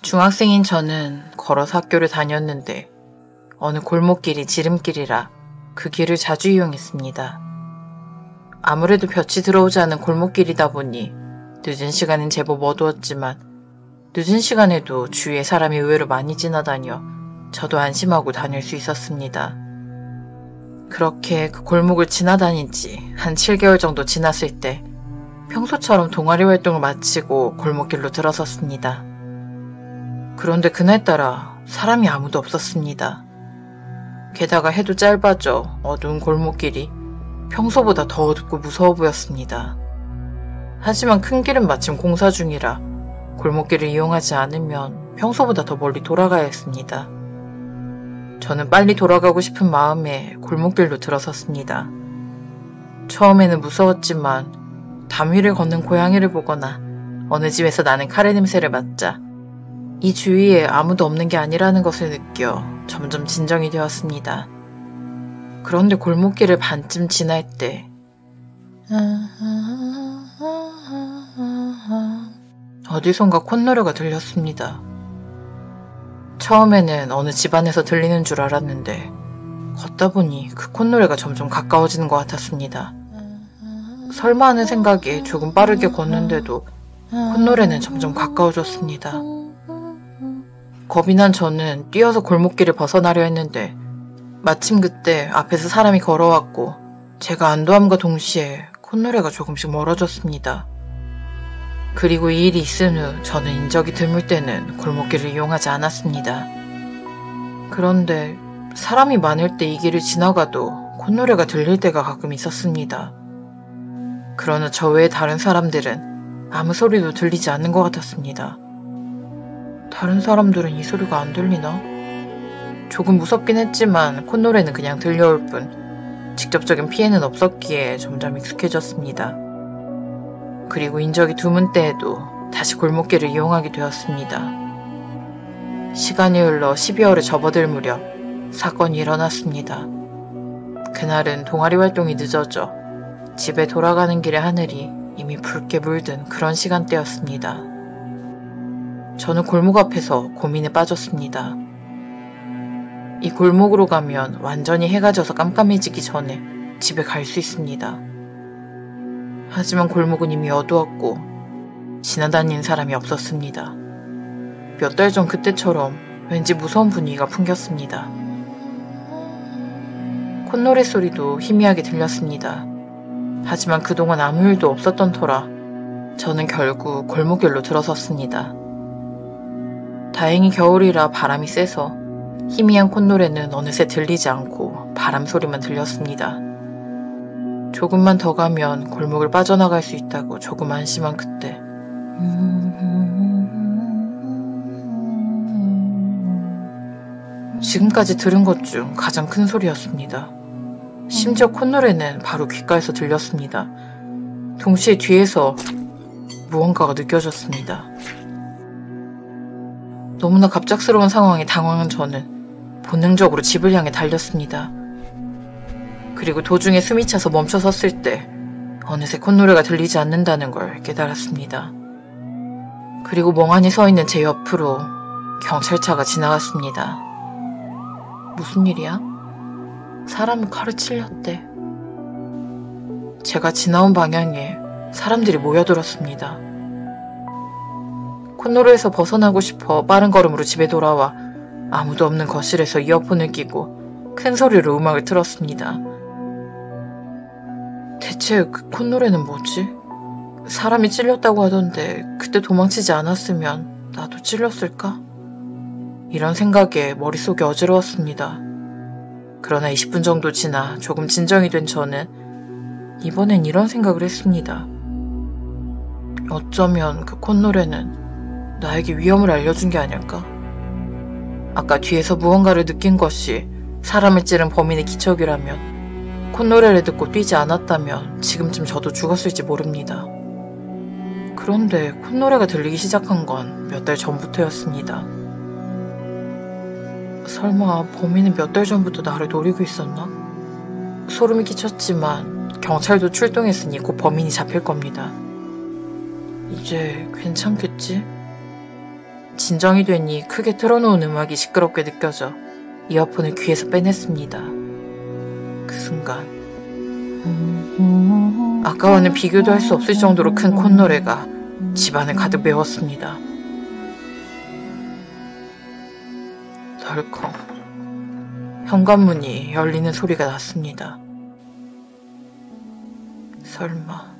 중학생인 저는 걸어서 학교를 다녔는데 어느 골목길이 지름길이라 그 길을 자주 이용했습니다. 아무래도 볕이 들어오지 않은 골목길이다 보니 늦은 시간엔 제법 어두웠지만 늦은 시간에도 주위에 사람이 의외로 많이 지나다녀 저도 안심하고 다닐 수 있었습니다. 그렇게 그 골목을 지나다닌 지 한 7개월 정도 지났을 때 평소처럼 동아리 활동을 마치고 골목길로 들어섰습니다. 그런데 그날따라 사람이 아무도 없었습니다. 게다가 해도 짧아져 어두운 골목길이 평소보다 더 어둡고 무서워 보였습니다. 하지만 큰 길은 마침 공사 중이라 골목길을 이용하지 않으면 평소보다 더 멀리 돌아가야 했습니다. 저는 빨리 돌아가고 싶은 마음에 골목길로 들어섰습니다. 처음에는 무서웠지만 담 위를 걷는 고양이를 보거나 어느 집에서 나는 카레 냄새를 맡자 이 주위에 아무도 없는 게 아니라는 것을 느껴 점점 진정이 되었습니다. 그런데 골목길을 반쯤 지날 때 어디선가 콧노래가 들렸습니다. 처음에는 어느 집안에서 들리는 줄 알았는데 걷다 보니 그 콧노래가 점점 가까워지는 것 같았습니다. 설마 하는 생각에 조금 빠르게 걷는데도 콧노래는 점점 가까워졌습니다. 겁이 난 저는 뛰어서 골목길을 벗어나려 했는데 마침 그때 앞에서 사람이 걸어왔고 제가 안도함과 동시에 콧노래가 조금씩 멀어졌습니다. 그리고 이 일이 있은 후 저는 인적이 드물 때는 골목길을 이용하지 않았습니다. 그런데 사람이 많을 때 이 길을 지나가도 콧노래가 들릴 때가 가끔 있었습니다. 그러나 저 외에 다른 사람들은 아무 소리도 들리지 않는 것 같았습니다. 다른 사람들은 이 소리가 안 들리나? 조금 무섭긴 했지만 콧노래는 그냥 들려올 뿐 직접적인 피해는 없었기에 점점 익숙해졌습니다. 그리고 인적이 드문 때에도 다시 골목길을 이용하게 되었습니다. 시간이 흘러 12월에 접어들 무렵 사건이 일어났습니다. 그날은 동아리 활동이 늦어져 집에 돌아가는 길의 하늘이 이미 붉게 물든 그런 시간대였습니다. 저는 골목 앞에서 고민에 빠졌습니다. 이 골목으로 가면 완전히 해가 져서 깜깜해지기 전에 집에 갈 수 있습니다. 하지만 골목은 이미 어두웠고 지나다니는 사람이 없었습니다. 몇 달 전 그때처럼 왠지 무서운 분위기가 풍겼습니다. 콧노래 소리도 희미하게 들렸습니다. 하지만 그동안 아무 일도 없었던 터라 저는 결국 골목길로 들어섰습니다. 다행히 겨울이라 바람이 세서 희미한 콧노래는 어느새 들리지 않고 바람 소리만 들렸습니다. 조금만 더 가면 골목을 빠져나갈 수 있다고 조금 안심한 그때 지금까지 들은 것 중 가장 큰 소리였습니다. 심지어 콧노래는 바로 귓가에서 들렸습니다. 동시에 뒤에서 무언가가 느껴졌습니다. 너무나 갑작스러운 상황에 당황한 저는 본능적으로 집을 향해 달렸습니다. 그리고 도중에 숨이 차서 멈춰 섰을 때 어느새 콧노래가 들리지 않는다는 걸 깨달았습니다. 그리고 멍하니 서 있는 제 옆으로 경찰차가 지나갔습니다. 무슨 일이야? 사람이 칼을 찔렸대. 제가 지나온 방향에 사람들이 모여들었습니다. 콧노래에서 벗어나고 싶어 빠른 걸음으로 집에 돌아와 아무도 없는 거실에서 이어폰을 끼고 큰 소리로 음악을 틀었습니다. 대체 그 콧노래는 뭐지? 사람이 찔렸다고 하던데 그때 도망치지 않았으면 나도 찔렸을까? 이런 생각에 머릿속이 어지러웠습니다. 그러나 20분 정도 지나 조금 진정이 된 저는 이번엔 이런 생각을 했습니다. 어쩌면 그 콧노래는 나에게 위험을 알려준 게 아닐까? 아까 뒤에서 무언가를 느낀 것이 사람을 찌른 범인의 기척이라면 콧노래를 듣고 뛰지 않았다면 지금쯤 저도 죽었을지 모릅니다. 그런데 콧노래가 들리기 시작한 건 몇 달 전부터였습니다. 설마 범인은 몇 달 전부터 나를 노리고 있었나? 소름이 끼쳤지만 경찰도 출동했으니 곧 범인이 잡힐 겁니다. 이제 괜찮겠지? 진정이 되니 크게 틀어놓은 음악이 시끄럽게 느껴져 이어폰을 귀에서 빼냈습니다. 그 순간 아까와는 비교도 할 수 없을 정도로 큰 콧노래가 집안을 가득 메웠습니다. 덜컹 현관문이 열리는 소리가 났습니다. 설마